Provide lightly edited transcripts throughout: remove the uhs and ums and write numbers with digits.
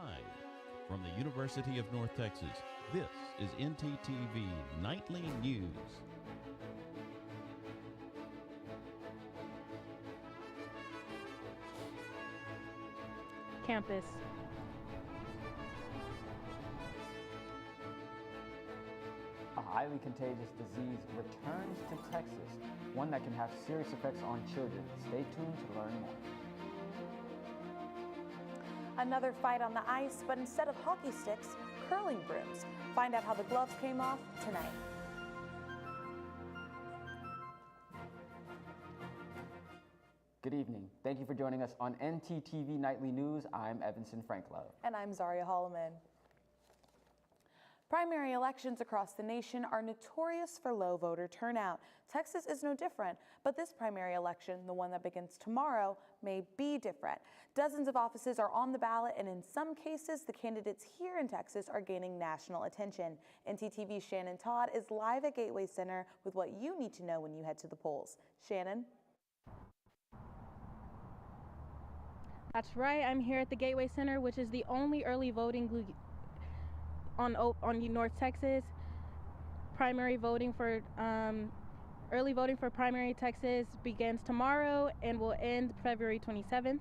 Live from the University of North Texas, this is NTTV Nightly News. Campus. A highly contagious disease returns to Texas, one that can have serious effects on children. Stay tuned to learn more. Another fight on the ice, but instead of hockey sticks, curling brooms. Find out how the gloves came off tonight. Good evening. Thank you for joining us on NTTV Nightly News. I'm Evanson Franklow. And I'm Zaria Holloman. Primary elections across the nation are notorious for low voter turnout. Texas is no different, but this primary election, the one that begins tomorrow, may be different. Dozens of offices are on the ballot, and in some cases, the candidates here in Texas are gaining national attention. NTTV's Shannon Todd is live at Gateway Center with what you need to know when you head to the polls. Shannon? That's right, I'm here at the Gateway Center, which is the only early voting on North Texas. Early voting for primary Texas begins tomorrow and will end February 27th.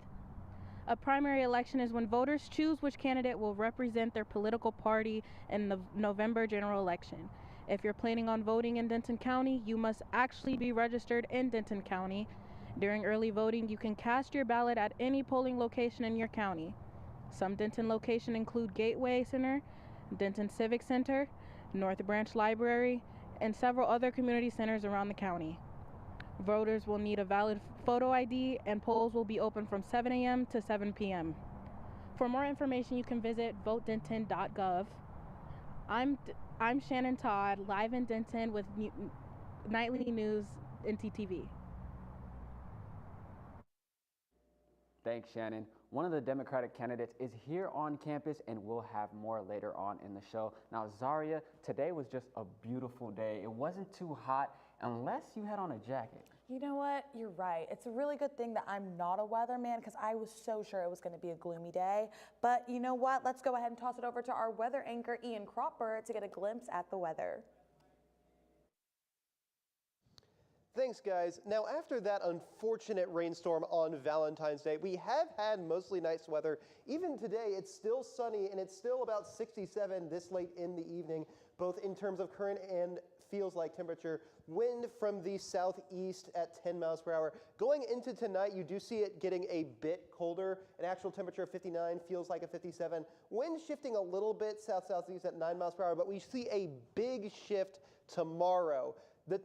A primary election is when voters choose which candidate will represent their political party in the November general election. If you're planning on voting in Denton County, you must actually be registered in Denton County. During early voting, you can cast your ballot at any polling location in your county. Some Denton locations include Gateway Center, Denton Civic Center, North Branch Library, and several other community centers around the county. Voters will need a valid photo ID, and polls will be open from 7 a.m. to 7 p.m. For more information, you can visit votedenton.gov. I'm Shannon Todd, live in Denton with Nightly News NTTV. Thanks, Shannon. One of the Democratic candidates is here on campus, and we'll have more later on in the show. Now, Zaria, today was just a beautiful day. It wasn't too hot unless you had on a jacket. You know what? You're right. It's a really good thing that I'm not a weatherman because I was so sure it was going to be a gloomy day. But you know what? Let's go ahead and toss it over to our weather anchor, Ian Cropper, to get a glimpse at the weather. Thanks, guys. Now, after that unfortunate rainstorm on Valentine's Day, we have had mostly nice weather. Even today, it's still sunny, and it's still about 67 this late in the evening, both in terms of current and feels like temperature. Wind from the southeast at 10 miles per hour. Going into tonight, you do see it getting a bit colder. An actual temperature of 59 feels like a 57. Wind shifting a little bit south-southeast at 9 miles per hour, but we see a big shift tomorrow.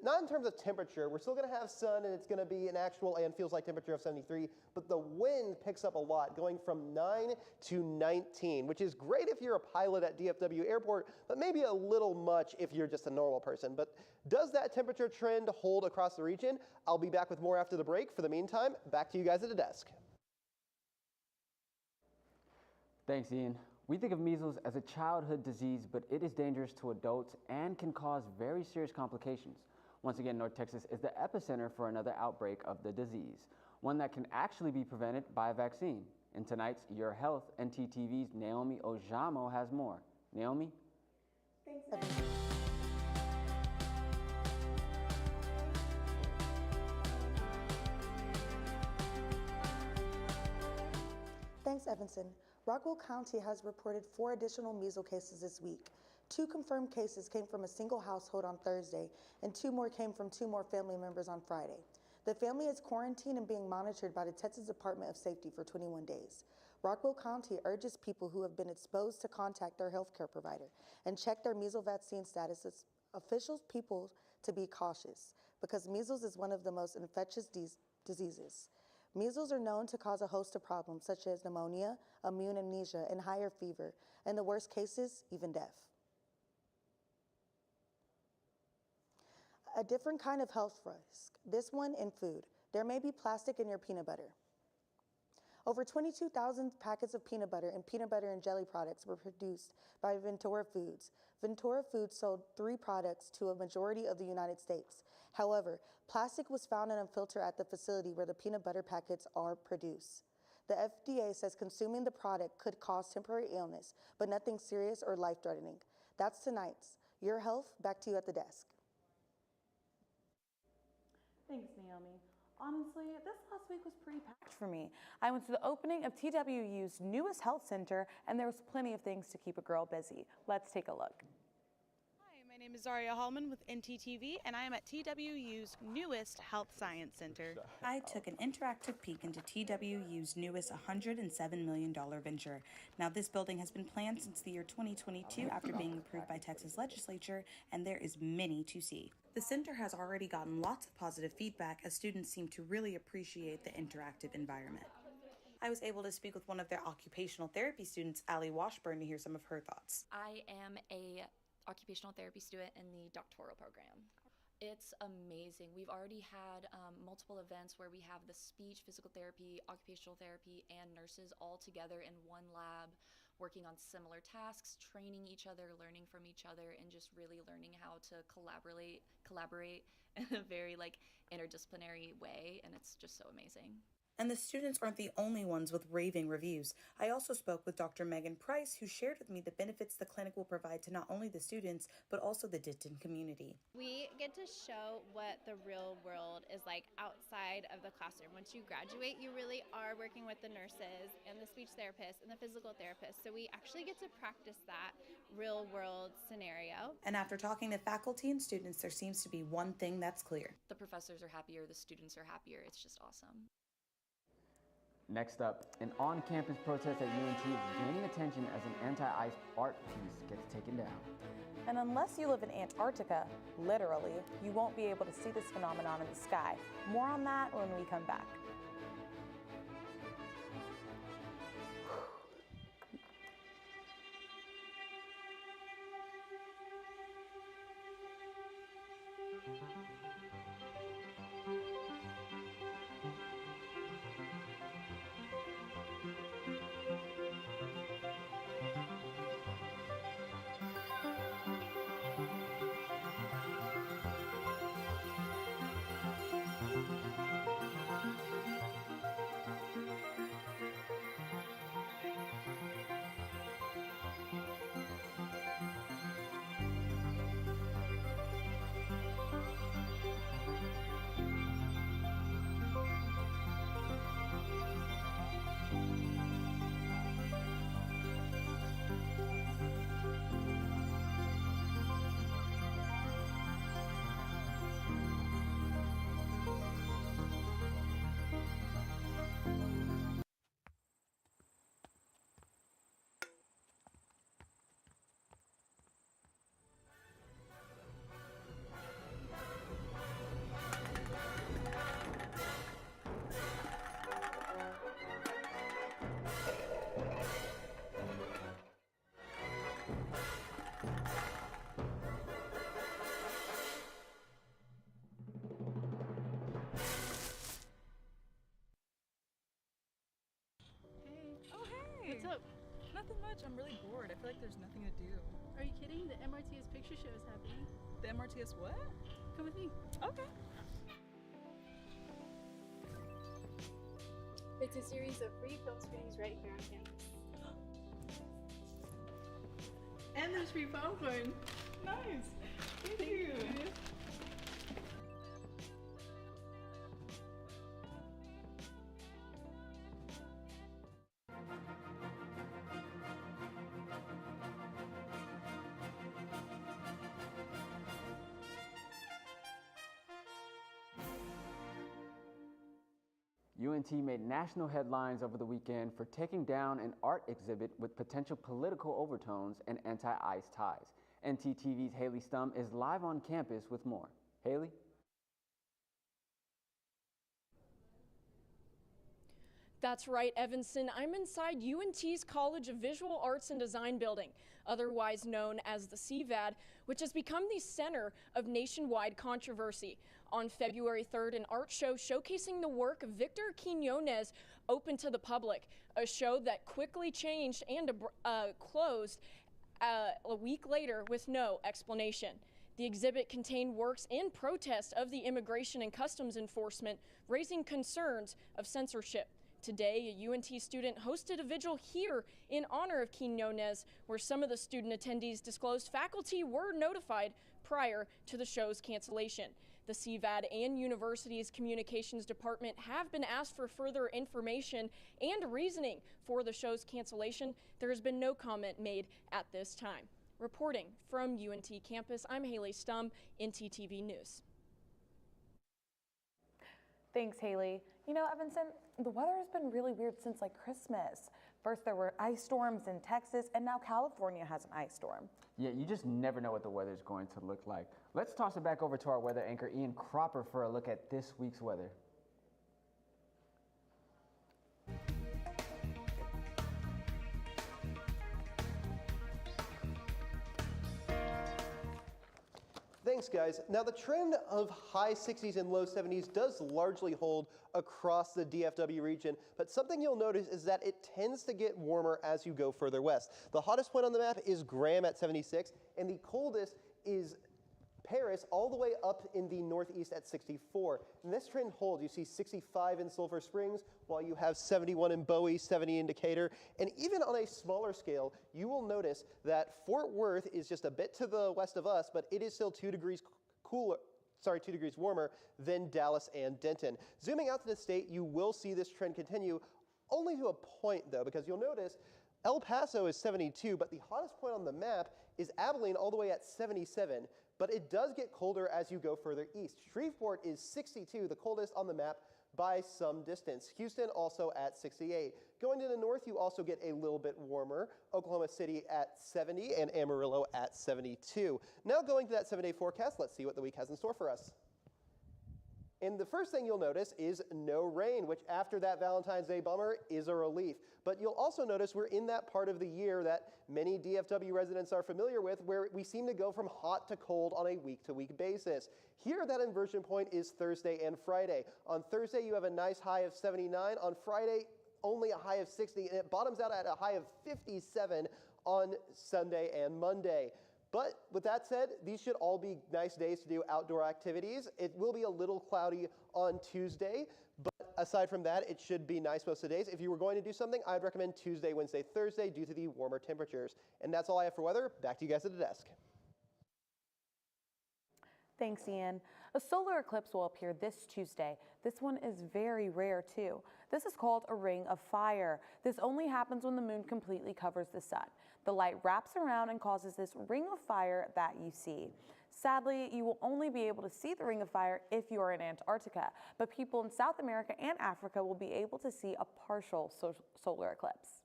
Not in terms of temperature, we're still going to have sun and it's going to be an actual and feels like temperature of 73, but the wind picks up a lot, going from 9 to 19, which is great if you're a pilot at DFW Airport, but maybe a little much if you're just a normal person. But does that temperature trend hold across the region? I'll be back with more after the break. For the meantime, back to you guys at the desk. Thanks, Ian. We think of measles as a childhood disease, but it is dangerous to adults and can cause very serious complications. Once again, North Texas is the epicenter for another outbreak of the disease, one that can actually be prevented by a vaccine. In tonight's Your Health, NTTV's Naomi Ojamo has more. Naomi? Thanks, Evan. Thanks, Evanson. Rockwell County has reported 4 additional measles cases this week. 2 confirmed cases came from a single household on Thursday, and 2 more came from 2 more family members on Friday. The family is quarantined and being monitored by the Texas Department of Safety for 21 days. Rockwell County urges people who have been exposed to contact their healthcare provider and check their measles vaccine status. Officials people to be cautious because measles is one of the most infectious diseases. Measles are known to cause a host of problems such as pneumonia, immune amnesia, and higher fever, and the worst cases, even death. A different kind of health risk, this one in food. There may be plastic in your peanut butter. Over 22,000 packets of peanut butter and jelly products were produced by Ventura Foods. Ventura Foods sold 3 products to a majority of the United States. However, plastic was found in a filter at the facility where the peanut butter packets are produced. The FDA says consuming the product could cause temporary illness, but nothing serious or life-threatening. That's tonight's Your Health. Back to you at the desk. Thanks, Naomi. Honestly, this last week was pretty packed for me. I went to the opening of TWU's newest health center, and there was plenty of things to keep a girl busy. Let's take a look. My name is Zaria Hallman with NTTV, and I am at TWU's newest Health Science Center. I took an interactive peek into TWU's newest $107 million venture. Now, this building has been planned since the year 2022 after being approved by Texas legislature, and there is many to see. The center has already gotten lots of positive feedback as students seem to really appreciate the interactive environment. I was able to speak with one of their occupational therapy students, Allie Washburn, to hear some of her thoughts. I am a occupational therapy student in the doctoral program. It's amazing. We've already had multiple events where we have the speech, physical therapy, occupational therapy, and nurses all together in one lab, working on similar tasks, training each other, learning from each other, and just really learning how to collaborate in a very interdisciplinary way, and it's just so amazing. And the students aren't the only ones with raving reviews. I also spoke with Dr. Megan Price, who shared with me the benefits the clinic will provide to not only the students, but also the Denton community. We get to show what the real world is like outside of the classroom. Once you graduate, you really are working with the nurses and the speech therapists and the physical therapists. So we actually get to practice that real world scenario. And after talking to faculty and students, there seems to be one thing that's clear. The professors are happier, the students are happier. It's just awesome. Next up, an on-campus protest at UNT is gaining attention as an anti-ice art piece gets taken down. And unless you live in Antarctica, literally, you won't be able to see this phenomenon in the sky. More on that when we come back. What's up? Nothing much. I'm really bored. I feel like there's nothing to do. Are you kidding? The MRTS picture show is happening. The MRTS what? Come with me. Okay. It's a series of free film screenings right here on campus. And there's free popcorn. Nice. Thank you. UNT made national headlines over the weekend for taking down an art exhibit with potential political overtones and anti-ICE ties. NTTV's Haley Stum is live on campus with more. Haley? That's right, Evanston. I'm inside UNT's College of Visual Arts and Design building, otherwise known as the CVAD, which has become the center of nationwide controversy. On February 3rd, an art show showcasing the work of Victor Quiñones opened to the public, a show that quickly changed and closed a week later with no explanation. The exhibit contained works in protest of the Immigration and Customs Enforcement, raising concerns of censorship. Today, a UNT student hosted a vigil here in honor of Quiñones, where some of the student attendees disclosed faculty were notified prior to the show's cancellation. The CVAD and university's communications department have been asked for further information and reasoning for the show's cancellation. There has been no comment made at this time. Reporting from UNT campus, I'm Haley Stum, NTTV News. Thanks, Haley. You know, Evanston, the weather has been really weird since like Christmas. First there were ice storms in Texas, and now California has an ice storm. Yeah, you just never know what the weather's going to look like. Let's toss it back over to our weather anchor, Ian Cropper, for a look at this week's weather. Thanks, guys. Now, the trend of high 60s and low 70s does largely hold across the DFW region, but something you'll notice is that it tends to get warmer as you go further west. The hottest point on the map is Graham at 76, and the coldest is Paris all the way up in the northeast at 64. And this trend holds. You see 65 in Sulphur Springs, while you have 71 in Bowie, 70 in Decatur. And even on a smaller scale, you will notice that Fort Worth is just a bit to the west of us, but it is still 2 degrees warmer than Dallas and Denton. Zooming out to the state, you will see this trend continue, only to a point though, because you'll notice El Paso is 72, but the hottest point on the map is Abilene all the way at 77. But it does get colder as you go further east. Shreveport is 62, the coldest on the map by some distance. Houston also at 68. Going to the north, you also get a little bit warmer. Oklahoma City at 70 and Amarillo at 72. Now going to that 7-day forecast, let's see what the week has in store for us. And the first thing you'll notice is no rain, which after that Valentine's Day bummer is a relief. But you'll also notice we're in that part of the year that many DFW residents are familiar with, where we seem to go from hot to cold on a week-to-week basis. Here, that inversion point is Thursday and Friday. On Thursday, you have a nice high of 79. On Friday, only a high of 60, and it bottoms out at a high of 57 on Sunday and Monday. But with that said, these should all be nice days to do outdoor activities. It will be a little cloudy on Tuesday, but aside from that, it should be nice most of the days. If you were going to do something, I'd recommend Tuesday, Wednesday, Thursday due to the warmer temperatures. And that's all I have for weather. Back to you guys at the desk. Thanks, Ian. A solar eclipse will appear this Tuesday. This one is very rare too. This is called a ring of fire. This only happens when the moon completely covers the sun. The light wraps around and causes this ring of fire that you see. Sadly, you will only be able to see the ring of fire if you are in Antarctica, but people in South America and Africa will be able to see a partial solar eclipse.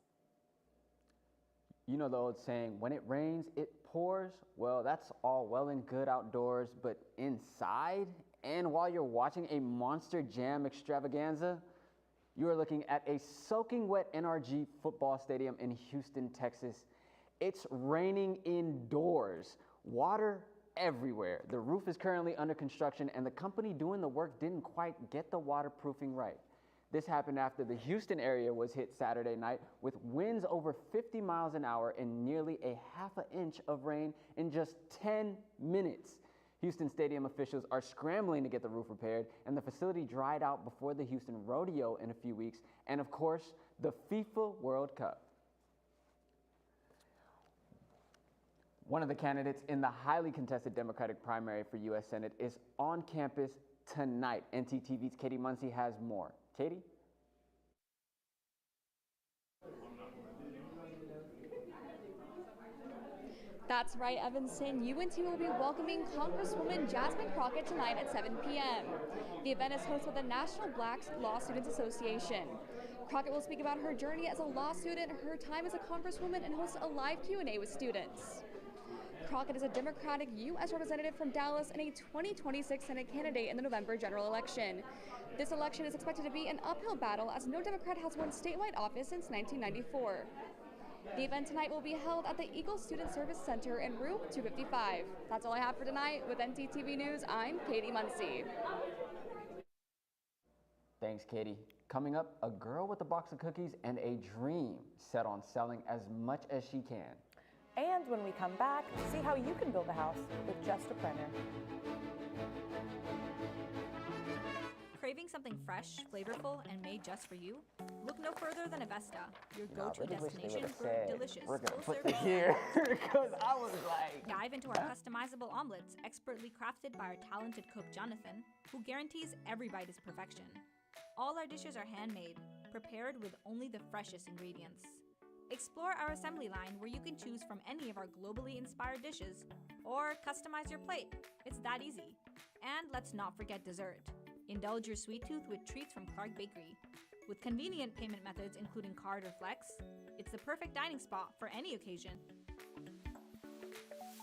You know the old saying, when it rains, it pours? Well, that's all well and good outdoors, but inside? And while you're watching a Monster Jam extravaganza, you are looking at a soaking wet NRG football stadium in Houston, Texas. It's raining indoors, water everywhere. The roof is currently under construction, and the company doing the work didn't quite get the waterproofing right. This happened after the Houston area was hit Saturday night with winds over 50 miles an hour and nearly a half an inch of rain in just 10 minutes. Houston Stadium officials are scrambling to get the roof repaired, and the facility dried out before the Houston Rodeo in a few weeks, and of course, the FIFA World Cup. One of the candidates in the highly contested Democratic primary for U.S. Senate is on campus tonight. NTTV's Katie Muncie has more. Katie? That's right, Evanston. UNT will be welcoming Congresswoman Jasmine Crockett tonight at 7 p.m. The event is hosted by the National Black Law Students Association. Crockett will speak about her journey as a law student, her time as a congresswoman, and host a live Q&A with students. Crockett is a Democratic U.S. representative from Dallas and a 2026 Senate candidate in the November general election. This election is expected to be an uphill battle as no Democrat has won statewide office since 1994. The event tonight will be held at the Eagle Student Service Center in room 255. That's all I have for tonight. With NTTV News, I'm Katie Muncie. Thanks, Katie. Coming up, a girl with a box of cookies and a dream set on selling as much as she can. And when we come back, see how you can build a house with just a printer. Craving something fresh, flavorful, and made just for you? Look no further than Avesta, your go-to destination for delicious, we're gonna put full-service this here because I was like, dive into our customizable omelets, expertly crafted by our talented cook Jonathan, who guarantees every bite is perfection. All our dishes are handmade, prepared with only the freshest ingredients. Explore our assembly line where you can choose from any of our globally inspired dishes or customize your plate. It's that easy. And let's not forget dessert. Indulge your sweet tooth with treats from Clark Bakery. With convenient payment methods including card or flex, it's the perfect dining spot for any occasion.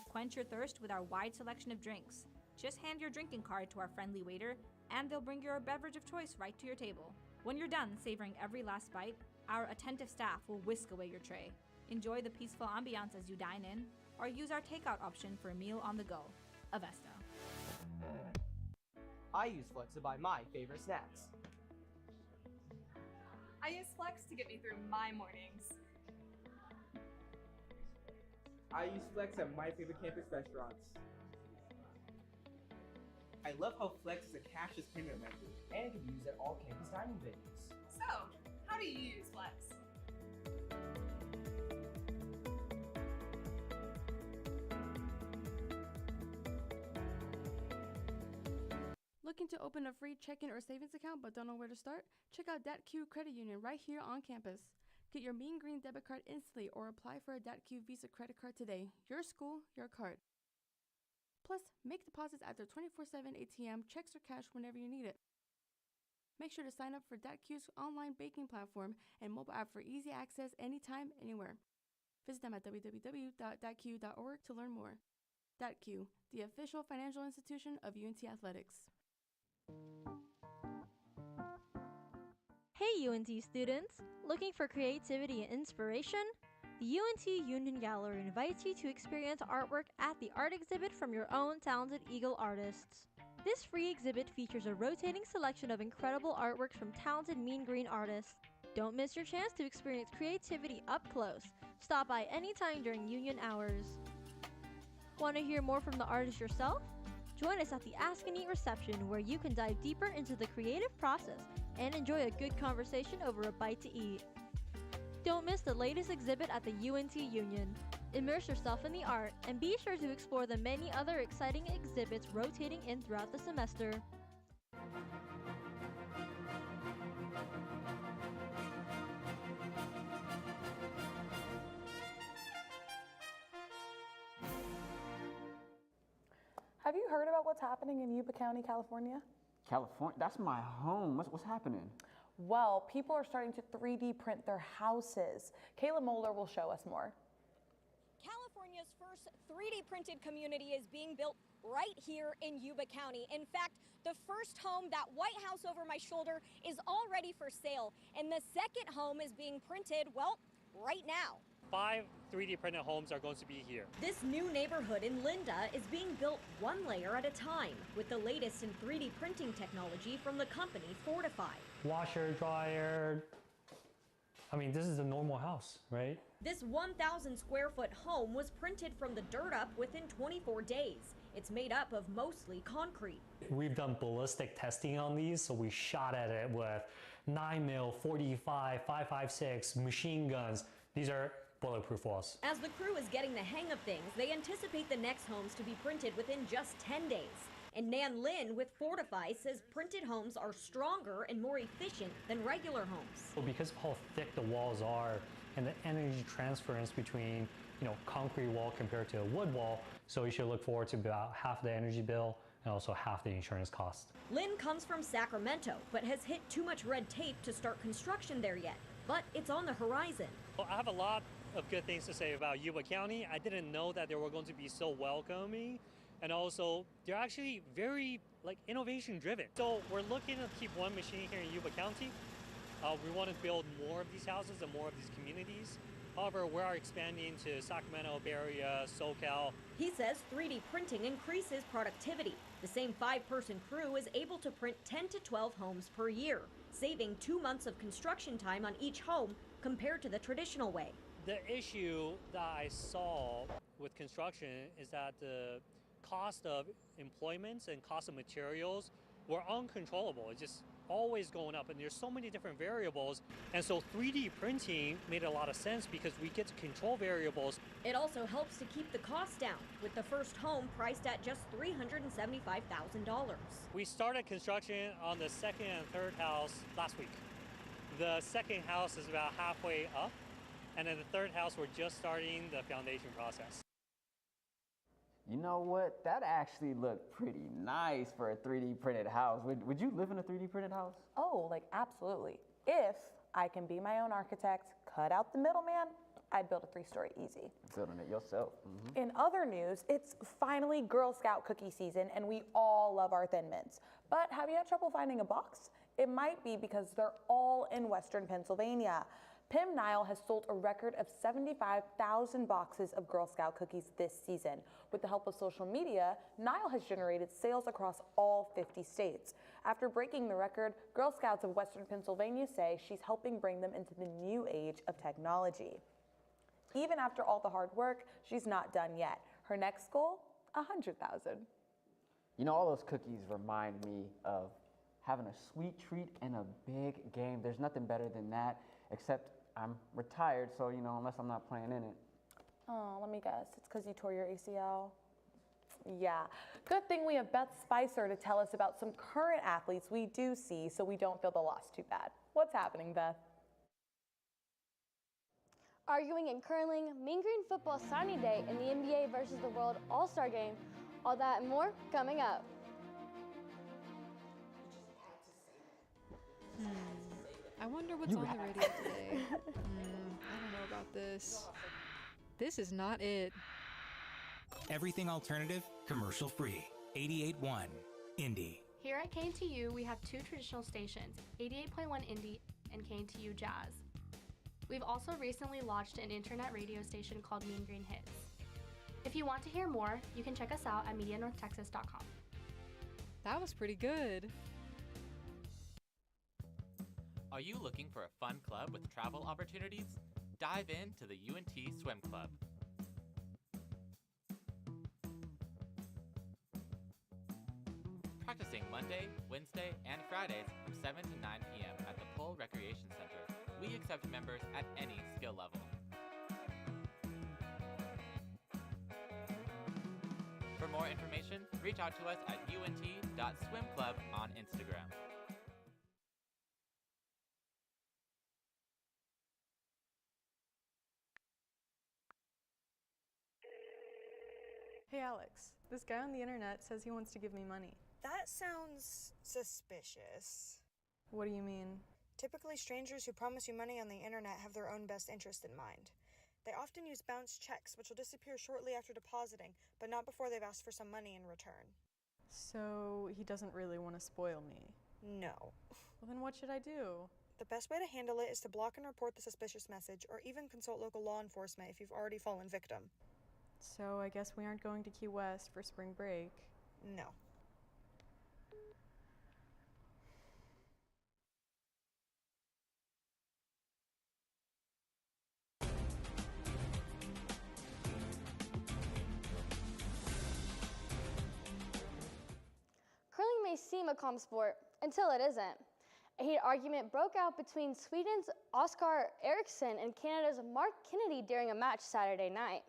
Quench your thirst with our wide selection of drinks. Just hand your drinking card to our friendly waiter and they'll bring your beverage of choice right to your table. When you're done savoring every last bite, our attentive staff will whisk away your tray. Enjoy the peaceful ambiance as you dine in, or use our takeout option for a meal on the go. Avesta. I use Flex to buy my favorite snacks. I use Flex to get me through my mornings. I use Flex at my favorite campus restaurants. I love how Flex is a cashless payment method and can be used at all campus dining venues. So, how do you use Flex? Looking to open a free checking or savings account but don't know where to start? Check out DebtQ Credit Union right here on campus. Get your Mean Green debit card instantly or apply for a DebtQ Visa credit card today. Your school, your card. Plus, make deposits at their 24/7 ATM, checks or cash whenever you need it. Make sure to sign up for DebtQ's online banking platform and mobile app for easy access anytime, anywhere. Visit them at www.debtq.org to learn more. DebtQ, the official financial institution of UNT Athletics. Hey UNT students! Looking for creativity and inspiration? The UNT Union Gallery invites you to experience artwork at the art exhibit from your own talented Eagle artists. This free exhibit features a rotating selection of incredible artworks from talented Mean Green artists. Don't miss your chance to experience creativity up close. Stop by anytime during union hours. Want to hear more from the artist yourself? Join us at the Ask and Eat reception where you can dive deeper into the creative process and enjoy a good conversation over a bite to eat. Don't miss the latest exhibit at the UNT Union. Immerse yourself in the art and be sure to explore the many other exciting exhibits rotating in throughout the semester. Have you heard about what's happening in Yuba County, California? California, that's my home. What's happening? Well, people are starting to 3D print their houses. Kayla Moeller will show us more. California's first 3D printed community is being built right here in Yuba County. In fact, the first home, that White House over my shoulder, is already for sale. And the second home is being printed, well, right now. 5 3D printed homes are going to be here. This new neighborhood in Linda is being built one layer at a time with the latest in 3D printing technology from the company Fortify. Washer, dryer. I mean, this is a normal house, right? This 1,000 square foot home was printed from the dirt up within 24 days. It's made up of mostly concrete. We've done ballistic testing on these, so we shot at it with 9mm, 45, 5.56 machine guns. These are bulletproof walls. As the crew is getting the hang of things, they anticipate the next homes to be printed within just 10 days. And Nan Lin with Fortify says printed homes are stronger and more efficient than regular homes. Well, because of how thick the walls are and the energy transference between, concrete wall compared to a wood wall, so you should look forward to about half the energy bill and also half the insurance cost. Lin comes from Sacramento, but has hit too much red tape to start construction there yet. But it's on the horizon. Well, I have a lot of good things to say about Yuba County. I didn't know that they were going to be so welcoming, and also they're actually very innovation driven. So we're looking to keep one machine here in Yuba County. We want to build more of these houses and more of these communities. However, we are expanding to Sacramento, Bay Area, SoCal. He says 3D printing increases productivity. The same 5-person crew is able to print 10 to 12 homes per year, saving 2 months of construction time on each home compared to the traditional way. The issue that I saw with construction is that the cost of employment and cost of materials were uncontrollable. It just always going up, and there's so many different variables. And so 3D printing made a lot of sense because we get to control variables. It also helps to keep the cost down, with the first home priced at just $375,000. We started construction on the second and third house last week. The second house is about halfway up, and then the third house, we're just starting the foundation process. You know what? That actually looked pretty nice for a 3D printed house. Would you live in a 3D printed house? Oh, like absolutely. If I can be my own architect, cut out the middleman, I'd build a 3-story easy. Building it yourself. In other news, it's finally Girl Scout cookie season and we all love our Thin Mints. But have you had trouble finding a box? It might be because they're all in Western Pennsylvania. Pim Nile has sold a record of 75,000 boxes of Girl Scout cookies this season. With the help of social media, Nile has generated sales across all 50 states. After breaking the record, Girl Scouts of Western Pennsylvania say she's helping bring them into the new age of technology. Even after all the hard work, she's not done yet. Her next goal, 100,000. You know, all those cookies remind me of having a sweet treat and a big game. There's nothing better than that, except I'm retired, so, you know, unless I'm not playing in it. Oh, let me guess. It's because you tore your ACL? Yeah. Good thing we have Beth Spicer to tell us about some current athletes we do see so we don't feel the loss too bad. What's happening, Beth? Arguing in curling, Mean Green football signing day, and the NBA versus the World All-Star game. All that and more coming up. I wonder what's on the radio today. I don't know about this. This is not it. Everything alternative, commercial free. 88.1 Indie. Here at KNTU, we have two traditional stations, 88.1 Indie and KNTU Jazz. We've also recently launched an internet radio station called Mean Green Hits. If you want to hear more, you can check us out at MediaNorthTexas.com. That was pretty good. Are you looking for a fun club with travel opportunities? Dive into the UNT Swim Club. Practicing Monday, Wednesday, and Fridays from 7 to 9 p.m. at the Pole Recreation Center. We accept members at any skill level. For more information, reach out to us at unt.swimclub on Instagram. Hey Alex, this guy on the internet says he wants to give me money. That sounds suspicious. What do you mean? Typically, strangers who promise you money on the internet have their own best interest in mind. They often use bounce checks, which will disappear shortly after depositing, but not before they've asked for some money in return. So he doesn't really want to spoil me? No. Well, then what should I do? The best way to handle it is to block and report the suspicious message, or even consult local law enforcement if you've already fallen victim. So I guess we aren't going to Key West for spring break. No. Curling may seem a calm sport until it isn't. A heated argument broke out between Sweden's Oskar Eriksson and Canada's Mark Kennedy during a match Saturday night.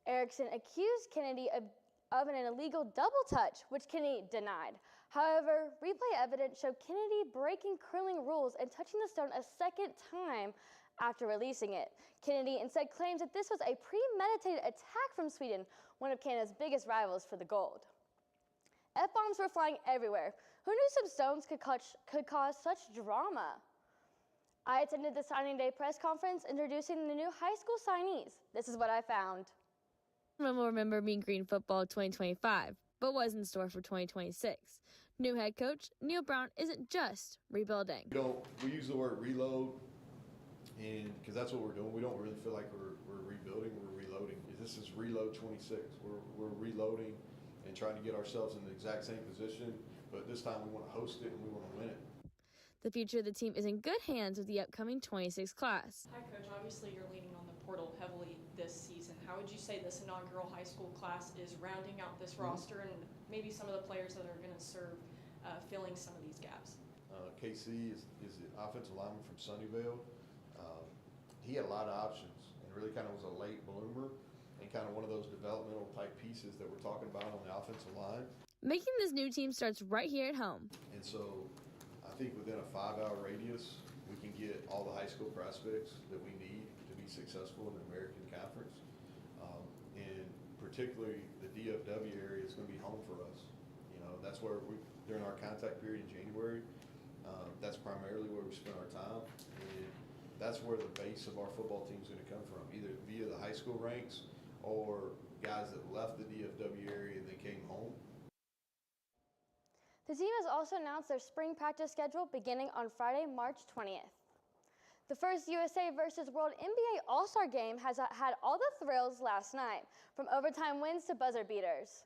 Eriksson accused Kennedy of an illegal double touch, which Kennedy denied. However, replay evidence showed Kennedy breaking curling rules and touching the stone a second time after releasing it. Kennedy instead claims that this was a premeditated attack from Sweden, one of Canada's biggest rivals for the gold. F-bombs were flying everywhere. Who knew some stones could cause such drama? I attended the signing day press conference introducing the new high school signees. This is what I found. Everyone will remember Mean Green Football 2025, but what's in store for 2026? New head coach Neil Brown isn't just rebuilding. We use the word reload, and because that's what we're doing. We don't really feel like we're rebuilding, we're reloading. This is reload 26. We're reloading and trying to get ourselves in the exact same position, but this time we want to host it and we want to win it. The future of the team is in good hands with the upcoming 26 class. Hi, Coach. Obviously, you're leaning on the portal heavily this season. How would you say this inaugural high school class is rounding out this roster and maybe some of the players that are going to serve filling some of these gaps? KC is the offensive lineman from Sunnyvale. He had a lot of options and really kind of was a late bloomer and kind of one of those developmental type pieces that we're talking about on the offensive line. Making this new team starts right here at home. And so I think within a 5-hour radius, we can get all the high school prospects that we need to be successful in the American Conference. And particularly the DFW area is going to be home for us. You know, that's where during our contact period in January, that's primarily where we spend our time. And that's where the base of our football team is going to come from, either via the high school ranks or guys that left the DFW area and they came home. The team has also announced their spring practice schedule beginning on Friday, March 20th. The first USA versus World NBA All-Star game has had all the thrills last night, from overtime wins to buzzer beaters.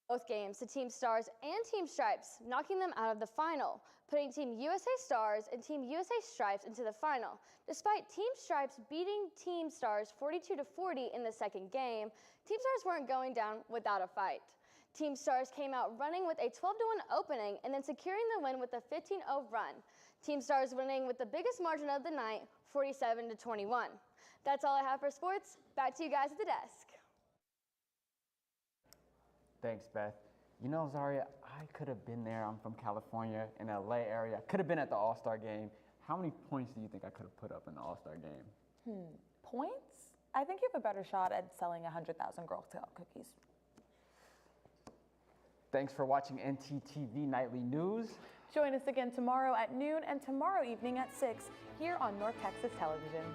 Both games to Team Stars and Team Stripes, knocking them out of the final, putting Team USA Stars and Team USA Stripes into the final. Despite Team Stripes beating Team Stars 42-40 in the second game, Team Stars weren't going down without a fight. Team Stars came out running with a 12-1 opening and then securing the win with a 15-0 run. Team Stars winning with the biggest margin of the night, 47-21. That's all I have for sports. Back to you guys at the desk. Thanks, Beth. You know, Zaria, I could have been there. I'm from California, in the LA area. Could have been at the All-Star game. How many points do you think I could have put up in the All-Star game? Points? I think you have a better shot at selling 100,000 Girl Scout cookies. Thanks for watching NTTV Nightly News. Join us again tomorrow at noon and tomorrow evening at 6 here on North Texas Television.